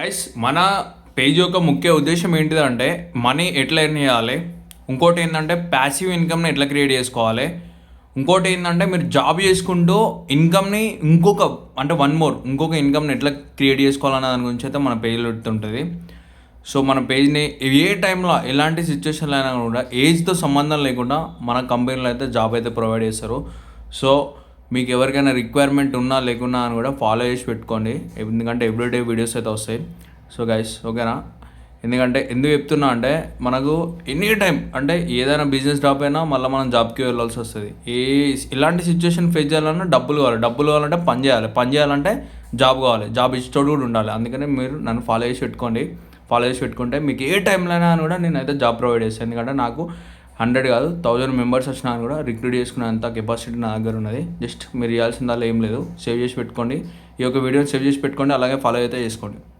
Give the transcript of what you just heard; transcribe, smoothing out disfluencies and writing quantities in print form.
Guys మన page యొక్క ముఖ్య ఉద్దేశం ఏంటిదంటే మనీ ఎట్లా ఎర్న్ చేయాలి, ఇంకోటి ఏంటంటే ప్యాసివ్ ఇన్కమ్ని ఎట్లా క్రియేట్ చేసుకోవాలి, ఇంకోటి ఏంటంటే మీరు జాబ్ చేసుకుంటూ ఇన్కమ్ని ఇంకొక ఇన్కమ్ని ఎట్లా క్రియేట్ చేసుకోవాలన్న దాని గురించి అయితే మన పేజ్లో ఉంటుంది. సో మన పేజ్ని ఏ టైంలో ఎలాంటి సిచ్యువేషన్లో అయినా కూడా ఏజ్తో సంబంధం లేకుండా మన కంపెనీలో అయితే జాబ్ అయితే ప్రొవైడ్ చేస్తారు. సో మీకు ఎవరికైనా రిక్వైర్మెంట్ ఉన్నా లేకున్నా అని కూడా ఫాలో చేసి పెట్టుకోండి, ఎందుకంటే ఎవ్రీడే వీడియోస్ అయితే వస్తాయి. సో గైస్ ఓకేనా, ఎందుకంటే ఎందుకు చెప్తున్నా అంటే మనకు ఎనీ టైం అంటే ఏదైనా బిజినెస్ డ్రాప్ అయినా మళ్ళీ మనం జాబ్కి వెళ్ళాల్సి వస్తుంది. ఇలాంటి సిచ్యువేషన్ ఫేస్ చేయాలన్నా డబ్బులు కావాలంటే పని చేయాలంటే జాబ్ కావాలి, జాబ్ ఇష్టోడు కూడా ఉండాలి. అందుకని మీరు నన్ను ఫాలో చేసి పెట్టుకుంటే మీకు ఏ టైంలో అయినా కూడా నేనైతే జాబ్ ప్రొవైడ్ చేస్తాను. ఎందుకంటే నాకు 100 కాదు 1000 మెంబర్స్ వచ్చినా కూడా రిక్రూట్ చేసుకునేంత కెపాసిటీ నా దగ్గర ఉన్నది. జస్ట్ మీరు చేయాల్సిందల్లా ఏం లేదు, సేవ్ చేసి పెట్టుకోండి. ఈ యొక్క వీడియోని సేవ్ చేసి పెట్టుకోండి, అలాగే ఫాలో అయితే చేసుకోండి.